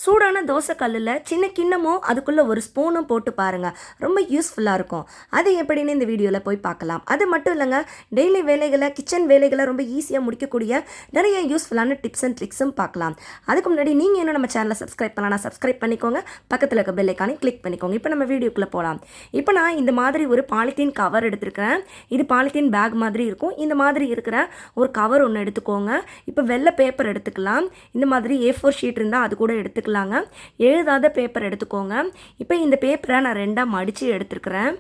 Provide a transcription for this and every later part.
சூடான தோசை கல்லில் சின்ன கிண்ணமும் அதுக்குள்ளே ஒரு ஸ்பூனும் போட்டு பாருங்கள். ரொம்ப யூஸ்ஃபுல்லாக இருக்கும். அது எப்படின்னு இந்த வீடியோவில் போய் பார்க்கலாம். அது மட்டும் இல்லைங்க, டெய்லி வேலைகளை கிச்சன் வேலைகளை ரொம்ப ஈஸியாக முடிக்கக்கூடிய நிறைய யூஸ்ஃபுல்லான டிப்ஸ் அண்ட் ட்ரிக்ஸும் பார்க்கலாம். அதுக்கு முன்னாடி நீங்கள் இன்னும் நம்ம சேனலை சப்ஸ்கிரைப் பண்ணலாம், சப்ஸ்கிரைப் பண்ணிக்கோங்க. பக்கத்தில் இருக்க பெல் ஐக்கானை கிளிக் பண்ணிக்கோங்க. இப்போ நம்ம வீடியோக்குள்ளே போகலாம். இப்போ நான் இந்த மாதிரி ஒரு பாலித்தீன் கவர் எடுத்துருக்கிறேன். இது பாலித்தீன் பேக் மாதிரி இருக்கும். இந்த மாதிரி இருக்கிற ஒரு கவர் ஒன்று எடுத்துக்கோங்க. இப்போ வெள்ளை பேப்பர் எடுத்துக்கலாம். இந்த மாதிரி A4 ஷீட் இருந்தால் அது கூட எடுத்துக்கலாம். எழுதாத பேப்பர் எடுத்துக்கோங்க. இப்போ இந்த பேப்பரை நான் ரெண்டாக மடித்து எடுத்துருக்கிறேன்.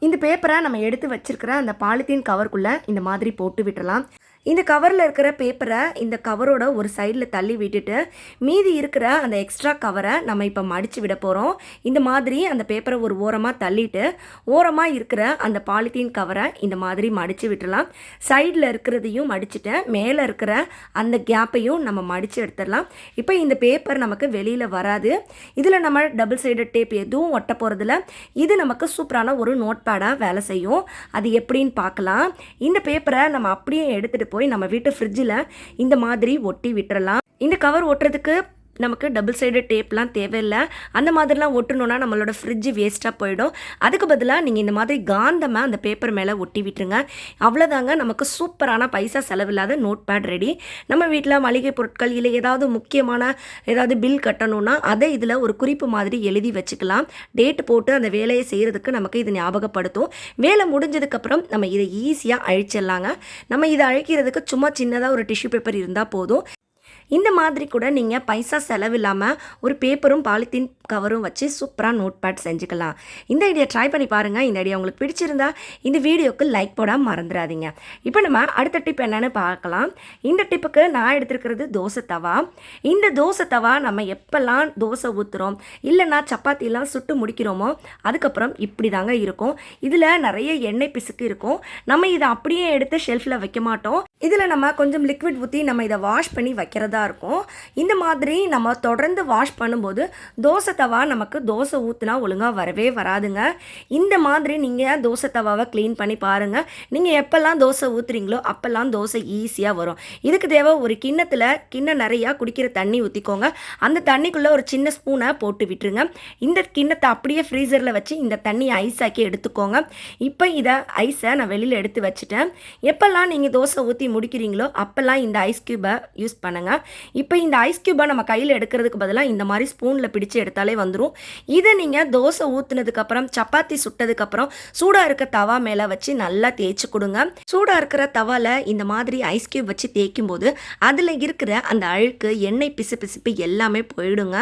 இந்த பேப்பரை நம்ம எடுத்து வச்சிருக்கிற அந்த பாலித்தீன் கவருக்குள்ளே இந்த மாதிரி போட்டு விட்டுறலாம். இந்த கவரில் இருக்கிற பேப்பரை இந்த கவரோட ஒரு சைடில் தள்ளி விட்டுட்டு மீதி இருக்கிற அந்த எக்ஸ்ட்ரா கவரை நம்ம இப்போ மடித்து விட போகிறோம். இந்த மாதிரி அந்த பேப்பரை ஒரு ஓரமாக தள்ளிட்டு ஓரமாக இருக்கிற அந்த பாலித்தீன் கவரை இந்த மாதிரி மடித்து விட்டுடலாம். சைடில் இருக்கிறதையும் மடிச்சுட்டேன், மேலே இருக்கிற அந்த கேப்பையும் நம்ம மடித்து எடுத்துடலாம். இப்போ இந்த பேப்பர் நமக்கு வெளியில் வராது. இதில் நம்ம டபுள் சைடட் டேப் எதுவும் ஒட்ட போகிறதில்ல. இது நமக்கு சூப்பரான ஒரு நோட் பேடாக வேலை செய்யும். அது எப்படின்னு பார்க்கலாம். இந்த பேப்பரை நம்ம அப்படியே எடுத்துகிட்டு போய் நம்ம வீட்டு ஃப்ரிட்ஜில் இந்த மாதிரி ஒட்டி விட்டுறலாம். இந்த கவர் ஒட்டுறதுக்கு நமக்கு டபுள் சைடு டேப்லாம் தேவையில்லை. அந்த மாதிரிலாம் ஒட்டணுன்னா நம்மளோட ஃப்ரிட்ஜு வேஸ்ட்டாக போயிடும். அதுக்கு பதிலாக நீங்கள் இந்த மாதிரி காந்தமாக அந்த பேப்பர் மேலே ஒட்டி விட்டுருங்க. அவ்வளோதாங்க, நமக்கு சூப்பரான பைசா செலவில்லாத நோட் பேட் ரெடி. நம்ம வீட்டில் மளிகை பொருட்கள் இல்லை ஏதாவது முக்கியமான ஏதாவது பில் கட்டணும்னா அதை இதில் ஒரு குறிப்பு மாதிரி எழுதி வச்சுக்கலாம். டேட்டு போட்டு அந்த வேலையை செய்கிறதுக்கு நமக்கு இது ஞாபகப்படுத்தும். வேலை முடிஞ்சதுக்கப்புறம் நம்ம இதை ஈஸியாக அழிச்சிடலாங்க. நம்ம இதை அழிக்கிறதுக்கு சும்மா சின்னதாக ஒரு டிஷ்யூ பேப்பர் இருந்தால் போதும். இந்த மாதிரி கூட நீங்கள் பைசா செலவில்லாமல் ஒரு பேப்பரும் பாலித்தீன் கவரும் வச்சு சூப்பராக நோட் பேட் செஞ்சுக்கலாம். இந்த ஐடியா ட்ரை பண்ணி பாருங்கள். இந்த ஐடியா உங்களுக்கு பிடிச்சிருந்தா இந்த வீடியோக்கு லைக் போடாமல் மறந்துடாதீங்க. இப்போ நம்ம அடுத்த டிப் என்னென்னு பார்க்கலாம். இந்த டிப்புக்கு நான் எடுத்துருக்கிறது தோசை தவா. இந்த தோசை தவா நம்ம எப்போல்லாம் தோசை ஊற்றுறோம் இல்லைன்னா சப்பாத்திலாம் சுட்டு முடிக்கிறோமோ அதுக்கப்புறம் இப்படி தாங்க இருக்கும். இதில் நிறைய எண்ணெய் பிசுக்கு இருக்கும். நம்ம இதை அப்படியே எடுத்து ஷெல்ஃபில் வைக்க மாட்டோம். இதில் நம்ம கொஞ்சம் லிக்விட் ஊற்றி நம்ம இதை வாஷ் பண்ணி வைக்கிறதா இருக்கும். இந்த மாதிரி நம்ம தொடர்ந்து வாஷ் பண்ணும்போது தோசை தவா நமக்கு தோசை ஊற்றினா ஒழுங்காக வரவே வராதுங்க. இந்த மாதிரி நீங்கள் தோசை தவாவை க்ளீன் பண்ணி பாருங்கள். நீங்கள் எப்போல்லாம் தோசை ஊற்றுறீங்களோ அப்போல்லாம் தோசை ஈஸியாக வரும். இதுக்கு தேவை ஒரு கிண்ணம் நிறையா குடிக்கிற தண்ணி ஊற்றிக்கோங்க. அந்த தண்ணிக்குள்ளே ஒரு சின்ன ஸ்பூனை போட்டு விட்டுருங்க. இந்த கிண்ணத்தை அப்படியே ஃப்ரீசரில் வச்சு இந்த தண்ணியை ஐஸ் ஆக்கி எடுத்துக்கோங்க. இப்போ இதை ஐஸை நான் வெளியில் எடுத்து வச்சுட்டேன். எப்போல்லாம் நீங்கள் தோசை ஊற்றி முடிக்கிறீங்களோ அப்போல்லாம் இந்த ஐஸ் க்யூபை யூஸ் பண்ணுங்கள். இப்போ இந்த ஐஸ் க்யூபை நம்ம கையில் எடுக்கிறதுக்கு பதிலாக இந்த மாதிரி ஸ்பூனில் பிடிச்சு எடுத்தாலே வந்துடும். இதை நீங்கள் தோசை ஊற்றுனதுக்கப்புறம் சப்பாத்தி சுட்டதுக்கப்புறம் சூடாக இருக்க தவா மேலே வச்சு நல்லா தேய்ச்சி கொடுங்க. சூடாக இருக்கிற தவாவில் இந்த மாதிரி ஐஸ் க்யூப் வச்சு தேய்க்கும் போது அதில் இருக்கிற அந்த அழுக்கு எண்ணெய் பிசுப்பு எல்லாமே போயிடுங்க.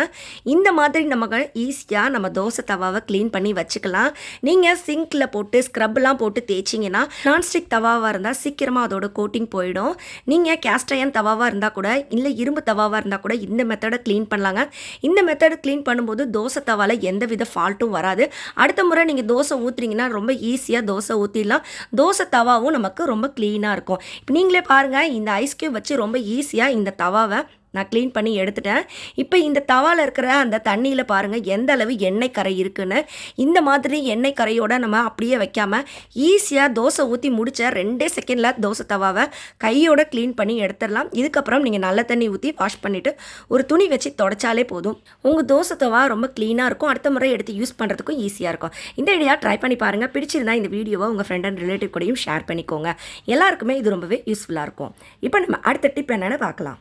இந்த மாதிரி நமக்கு ஈஸியாக நம்ம தோசை தவாவை க்ளீன் பண்ணி வச்சுக்கலாம். நீங்கள் சிங்கில் போட்டு ஸ்க்ரப்லாம் போட்டு தேய்ச்சிங்கன்னா நான்ஸ்டிக் தவாவாக இருந்தால் சீக்கிரமாக அதோட கோட்டிங் போயிடும். நீங்கள் கேஸ்ட் அயர்ன் தவாவாக இருந்தால் கூட இல்லை இரும்பு தவாவாக இருந்தால் கூட இந்த மெத்தடை க்ளீன் பண்ணலாங்க. இந்த மெத்தடை க்ளீன் பண்ணும்போது தோசை தவாவில் எந்த வித ஃபால்ட்டும் வராது. அடுத்த முறை நீங்கள் தோசை ஊற்றுறீங்கன்னா ரொம்ப ஈஸியாக தோசை ஊற்றிடலாம். தோசை தவாவும் நமக்கு ரொம்ப க்ளீனாக இருக்கும். இப்போ நீங்களே பாருங்கள், இந்த ஐஸ் க்யூப் வச்சு ரொம்ப ஈஸியாக இந்த தவாவை நான் க்ளீன் பண்ணி எடுத்துட்டேன். இப்போ இந்த தவாவில் இருக்கிற அந்த தண்ணியில் பாருங்கள் எந்த அளவு எண்ணெய் கரை இருக்குன்னு. இந்த மாதிரி எண்ணெய் கரையோடு நம்ம அப்படியே வைக்காமல் ஈஸியாக தோசை ஊற்றி முடித்த 2 செகண்டில் தோசை தவாவை கையோட க்ளீன் பண்ணி எடுத்துடலாம். இதுக்கப்புறம் நீங்கள் நல்ல தண்ணி ஊற்றி வாஷ் பண்ணிவிட்டு ஒரு துணி வச்சு தொடச்சாலே போதும். உங்கள் தோசை தவா ரொம்ப க்ளீனாக இருக்கும். அடுத்த முறை எடுத்து யூஸ் பண்ணுறதுக்கும் ஈஸியாக இருக்கும். இந்த ஐடியா ட்ரை பண்ணி பாருங்கள். பிடிச்சிருந்தா இந்த வீடியோவை உங்கள் ஃப்ரெண்ட் அண்ட் ரிலேட்டிவ் கூடயும் ஷேர் பண்ணிக்கோங்க. எல்லாருக்குமே இது ரொம்பவே யூஸ்ஃபுல்லாக இருக்கும். இப்போ நம்ம அடுத்த டிப் என்னென்னு பார்க்கலாம்.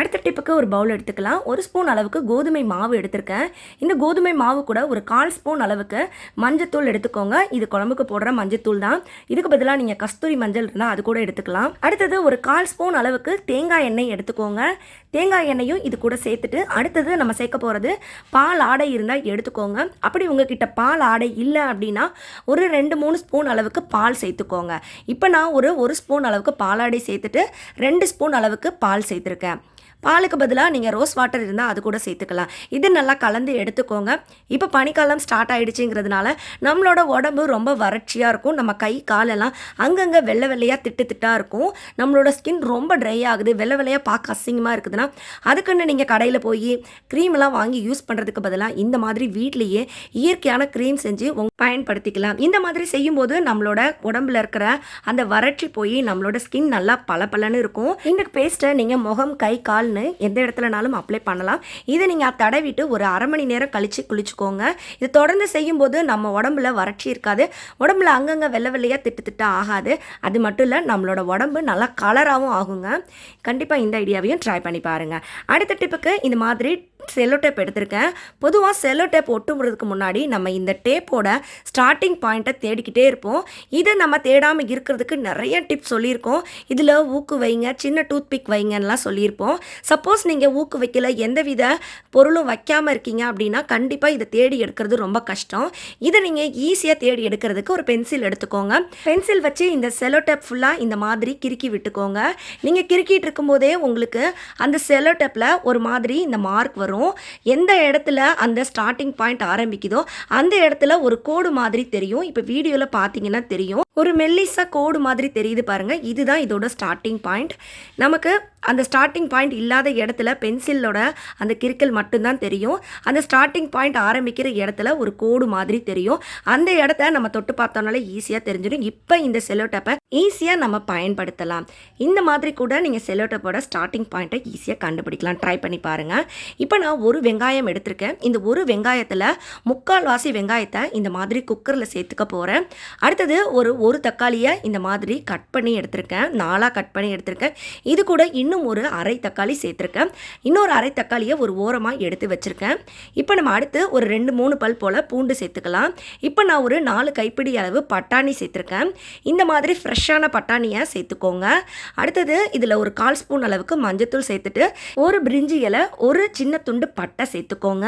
அடுத்த டிப்புக்கு ஒரு பவுல் எடுத்துக்கலாம். 1 ஸ்பூன் அளவுக்கு கோதுமை மாவு எடுத்திருக்கேன். இந்த கோதுமை மாவு கூட ஒரு 1/4 ஸ்பூன் அளவுக்கு மஞ்சத்தூள் எடுத்துக்கோங்க. இது குழம்புக்கு போடுற மஞ்சத்தூள் தான். இதுக்கு பதிலாக நீங்கள் கஸ்தூரி மஞ்சள் இருந்தால் அது கூட எடுத்துக்கலாம். அடுத்தது ஒரு 1/4 ஸ்பூன் அளவுக்கு தேங்காய் எண்ணெய் எடுத்துக்கோங்க. தேங்காய் எண்ணெயும் இது கூட சேர்த்துட்டு அடுத்தது நம்ம சேர்க்க போகிறது பால் ஆடை இருந்தால் எடுத்துக்கோங்க. அப்படி உங்ககிட்ட பால் ஆடை இல்லை அப்படின்னா ஒரு 2-3 ஸ்பூன் அளவுக்கு பால் சேர்த்துக்கோங்க. இப்போ நான் ஒரு ஸ்பூன் அளவுக்கு பாலாடை சேர்த்துட்டு 2 ஸ்பூன் அளவுக்கு பால் சேர்த்துருக்கேன். பாலுக்கு பதிலாக நீங்கள் ரோஸ் வாட்டர் இருந்தால் அது கூட சேர்த்துக்கலாம். இது நல்லா கலந்து எடுத்துக்கோங்க. இப்போ பனிக்காலம் ஸ்டார்ட் ஆகிடுச்சிங்கிறதுனால நம்மளோட உடம்பு ரொம்ப வறட்சியாக இருக்கும். நம்ம கை காலெல்லாம் அங்கங்கே வெள்ளை வெள்ளையாக திட்டாக இருக்கும். நம்மளோட ஸ்கின் ரொம்ப ட்ரை ஆகுது, வெள்ளை வெள்ளையாக பார்க்க அசிங்கமாக இருக்குதுன்னா அதுக்குன்னு நீங்கள் கடையில் போய் க்ரீம்லாம் வாங்கி யூஸ் பண்ணுறதுக்கு பதிலாக இந்த மாதிரி வீட்லேயே இயற்கையான க்ரீம் செஞ்சு பயன்படுத்திக்கலாம். இந்த மாதிரி செய்யும்போது நம்மளோட உடம்புல இருக்கிற அந்த வறட்சி போய் நம்மளோட ஸ்கின் நல்லா பளபளன்னு இருக்கும். இந்த பேஸ்ட்டை நீங்கள் முகம், கை, கால் கால்னு எந்த இடத்துலனாலும் அப்ளை பண்ணலாம். இதை நீங்கள் தடவிட்டு ஒரு அரை மணி நேரம் கழித்து குளிச்சுக்கோங்க. இது தொடர்ந்து செய்யும்போது நம்ம உடம்புல வறட்சி இருக்காது, உடம்புல அங்கங்கே வெள்ளை வெள்ளையாக திட்டு ஆகாது. அது மட்டும் இல்லை, நம்மளோட உடம்பு நல்லா கலராகவும் ஆகுங்க. கண்டிப்பாக இந்த ஐடியாவையும் ட்ரை பண்ணி பாருங்கள். அடுத்த டிப்புக்கு இந்த மாதிரி செல்லோ டேப் எடுத்திருக்கேன். பொதுவாக செல்லோ டேப் ஒட்டுறதுக்கு முன்னாடி நம்ம இந்த டேப்போட ஸ்டார்டிங் பாயிண்ட்டை தேடிக்கிட்டே இருப்போம். இதை நம்ம தேடாமல் இருக்கிறதுக்கு நிறைய டிப்ஸ் சொல்லியிருக்கோம். இதில் ஊக்கு வைங்க, சின்ன டூத் பிக் வைங்கன்னெலாம் சொல்லியிருப்போம். சப்போஸ் நீங்கள் ஊக்கு வைக்கல, எந்தவித பொருளும் வைக்காமல் இருக்கீங்க அப்படின்னா கண்டிப்பாக இதை தேடி எடுக்கிறது ரொம்ப கஷ்டம். இதை நீங்கள் ஈஸியாக தேடி எடுக்கிறதுக்கு ஒரு பென்சில் எடுத்துக்கோங்க. பென்சில் வச்சு இந்த செல்லோ டேப் ஃபுல்லாக இந்த மாதிரி கிறுக்கி விட்டுக்கோங்க. நீங்கள் கிறுக்கிட்டு இருக்கும்போதே உங்களுக்கு அந்த செல்லோ டேப்பில் ஒரு மாதிரி இந்த மார்க் வரும். எந்த இடத்துல அந்த ஸ்டார்டிங் பாயிண்ட் ஆரம்பிக்குதோ அந்த இடத்துல ஒரு கோடு மாதிரி தெரியும். இப்போ வீடியோவில் பார்த்தீங்கன்னா தெரியும், ஒரு மெல்லிசா கோடு மாதிரி தெரியுது பாருங்க. இதுதான் இதோட ஸ்டார்டிங் பாயிண்ட். நமக்கு அந்த ஸ்டார்டிங் பாயிண்ட் இல்லாத இடத்துல பென்சிலோட அந்த கிறுக்கல் மட்டும்தான் தெரியும். அந்த ஸ்டார்டிங் பாயிண்ட் ஆரம்பிக்கிற இடத்துல ஒரு கோடு மாதிரி தெரியும். அந்த இடத்த நம்ம தொட்டு பார்த்தோம்னாலே ஈஸியாக தெரிஞ்சிடும். இப்போ இந்த செல்லோ டேப்பை ஈஸியாக நம்ம பயன்படுத்தலாம். இந்த மாதிரி கூட நீங்கள் செல்லோ டேப்போட ஸ்டார்டிங் பாயிண்ட்டை ஈஸியாக கண்டுபிடிக்கலாம். ட்ரை பண்ணி பாருங்கள். இப்போ நான் ஒரு வெங்காயம் எடுத்திருக்கேன். இந்த ஒரு வெங்காயத்தில் 3/4 வெங்காயத்தை இந்த மாதிரி குக்கரில் சேர்த்துக்க போகிறேன். அடுத்தது ஒரு தக்காளியை இந்த மாதிரி கட் பண்ணி எடுத்திருக்கேன், 4 கட் பண்ணி எடுத்திருக்கேன். இது கூட இன்னும் ஒரு அரை தக்காளி சேர்த்துருக்கேன். இன்னொரு அரை தக்காளியை ஒரு ஓரமாக எடுத்து வச்சுருக்கேன். இப்போ நம்ம அடுத்து ஒரு 2-3 பல் போல் பூண்டு சேர்த்துக்கலாம். இப்போ நான் ஒரு 4 கைப்பிடி அளவு பட்டாணி சேர்த்துருக்கேன். இந்த மாதிரி ஃப்ரெஷ்ஷான பட்டாணியை சேர்த்துக்கோங்க. அடுத்தது இதில் ஒரு 1/4 ஸ்பூன் அளவுக்கு மஞ்சத்தூள் சேர்த்துட்டு ஒரு பிரிஞ்சி இலை, ஒரு சின்ன துண்டு பட்டை சேர்த்துக்கோங்க.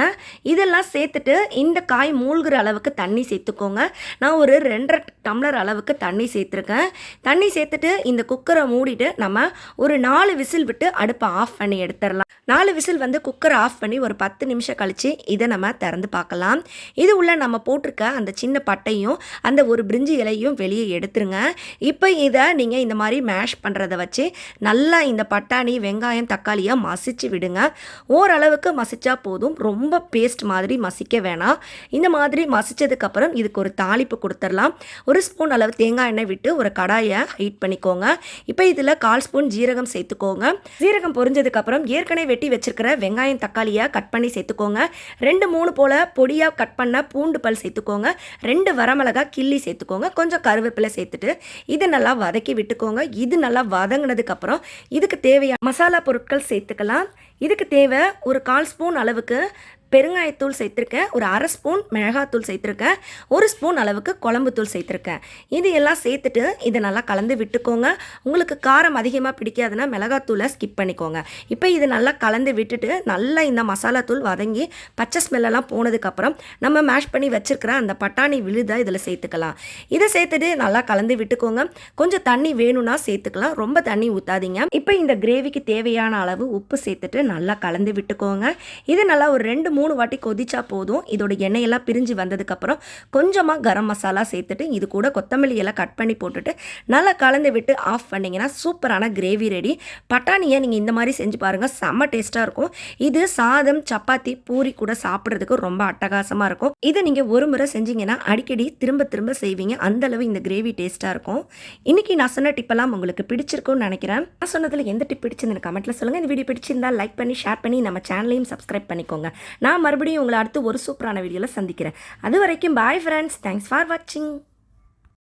இதெல்லாம் சேர்த்துட்டு இந்த காய் மூழ்கிற அளவுக்கு தண்ணி சேர்த்துக்கோங்க. நான் ஒரு 2.5 டம்ளர் அளவுக்கு தண்ணி சேர்த்துருக்கேன். தண்ணி சேர்த்துட்டு இந்த குக்கரை மூடிட்டு நம்ம ஒரு 4 விசில் விட்டு அடுப்பை ஆஃப் பண்ணி எடுத்துடலாம். 4 விசில் வந்து குக்கரை ஆஃப் பண்ணி ஒரு 10 நிமிஷம் கழித்து இதை நம்ம திறந்து பார்க்கலாம். இது உள்ள நம்ம போட்டிருக்க அந்த சின்ன பட்டையும் அந்த ஒரு பிரிஞ்சி இலையும் வெளியே எடுத்துருங்க. இப்போ இதை நீங்கள் இந்த மாதிரி மேஷ் பண்ணுறதை வச்சு நல்லா இந்த பட்டாணி, வெங்காயம், தக்காளியை மசிச்சு விடுங்க. ஓரளவுக்கு மசிச்சா போதும், ரொம்ப பேஸ்ட் மாதிரி மசிக்க வேணாம். இந்த மாதிரி மசிச்சதுக்கப்புறம் இதுக்கு ஒரு தாளிப்பு கொடுத்துடலாம். ஒரு ஸ்பூன் அளவு தேங்காய் எண்ணெய் விட்டு ஒரு கடாயை ஹீட் பண்ணிக்கோங்க. இப்போ இதில் 1/4 ஸ்பூன் ஜீரகம் சேர்த்துக்கோங்க. ஜீரகம் பொரிஞ்சதுக்கப்புறம் ஏற்கனவே வெட்டி வச்சிருக்கிற வெங்காயம், தக்காளியை கட் பண்ணி சேர்த்துக்கோங்க. 2-3 போல் பொடியாக கட் பண்ண பூண்டு பல் சேர்த்துக்கோங்க. 2 வரமிளகாய் கிள்ளி சேர்த்துக்கோங்க. கொஞ்சம் கருவேப்பிலை சேர்த்துட்டு இதை நல்லா வதக்கி விட்டுக்கோங்க. இது நல்லா வதங்கினதுக்கப்புறம் இதுக்கு தேவையான மசாலா பொருட்கள் சேர்த்துக்கலாம். இதுக்கு தேவை ஒரு 1/4 ஸ்பூன் அளவுக்கு பெருங்காயத்தூள் சேர்த்துருக்கேன், ஒரு அரை ஸ்பூன் மிளகாத்தூள் சேர்த்துருக்கேன், 1 ஸ்பூன் அளவுக்கு குழம்புத்தூள் சேர்த்துருக்கேன். இது எல்லாம் சேர்த்துட்டு இதை நல்லா கலந்து விட்டுக்கோங்க. உங்களுக்கு காரம் அதிகமாக பிடிக்காதுன்னா மிளகாத்தூளை ஸ்கிப் பண்ணிக்கோங்க. இப்போ இது நல்லா கலந்து விட்டுட்டு நல்லா இந்த மசாலாத்தூள் வதங்கி பச்சை ஸ்மெல்லாம் போனதுக்கப்புறம் நம்ம மேஷ் பண்ணி வச்சுருக்கிற அந்த பட்டாணி விழுதை இதில் சேர்த்துக்கலாம். இதை சேர்த்துட்டு நல்லா கலந்து விட்டுக்கோங்க. கொஞ்சம் தண்ணி வேணும்னா சேர்த்துக்கலாம், ரொம்ப தண்ணி ஊற்றாதீங்க. இப்போ இந்த கிரேவிக்கு தேவையான அளவு உப்பு சேர்த்துட்டு நல்லா கலந்து விட்டுக்கோங்க. இது நல்லா ஒரு 2-3 வாட்டி கொதிச்சா போதும். இதோட எண்ணெயெல்லாம் பிரிஞ்சு வந்ததுக்கப்புறம் கொஞ்சமாக கரம் மசாலா சேர்த்துட்டு இது கூட கொத்தமல்லி எல்லாம் கட் பண்ணி போட்டுட்டு நல்லா கலந்து விட்டு ஆஃப் பண்ணிங்கன்னா சூப்பரான கிரேவி ரெடி. பட்டாணியை நீங்கள் இந்த மாதிரி செஞ்சு பாருங்கள், செம்ம டேஸ்ட்டாக இருக்கும். இது சாதம், சப்பாத்தி, பூரி கூட சாப்பிட்றதுக்கு ரொம்ப அட்டகாசமாக இருக்கும். இதை நீங்கள் ஒரு முறை செஞ்சீங்கன்னா அடிக்கடி திரும்ப திரும்ப செய்வீங்க. அந்தளவு இந்த கிரேவி டேஸ்ட்டாக இருக்கும். இன்றைக்கி நான் சொன்ன டிப்பெல்லாம் உங்களுக்கு பிடிச்சிருக்கும்னு நினைக்கிறேன். நான் சொன்னதில் எந்த டிப் பிடிச்சிருந்தேன்னு கமெண்ட்டில் சொல்லுங்கள். இந்த வீடியோ பிடிச்சிருந்தால் லைக் பண்ணி ஷேர் பண்ணி நம்ம சேனலையும் சப்ஸ்கிரைப் பண்ணிக்கோங்க. நான் மறுபடியும் உங்களை அடுத்து ஒரு சூப்பரான வீடியோவில் சந்திக்கிறேன். அது வரைக்கும் பாய் ஃப்ரெண்ட்ஸ். தேங்க்ஸ் ஃபார் வாட்சிங்.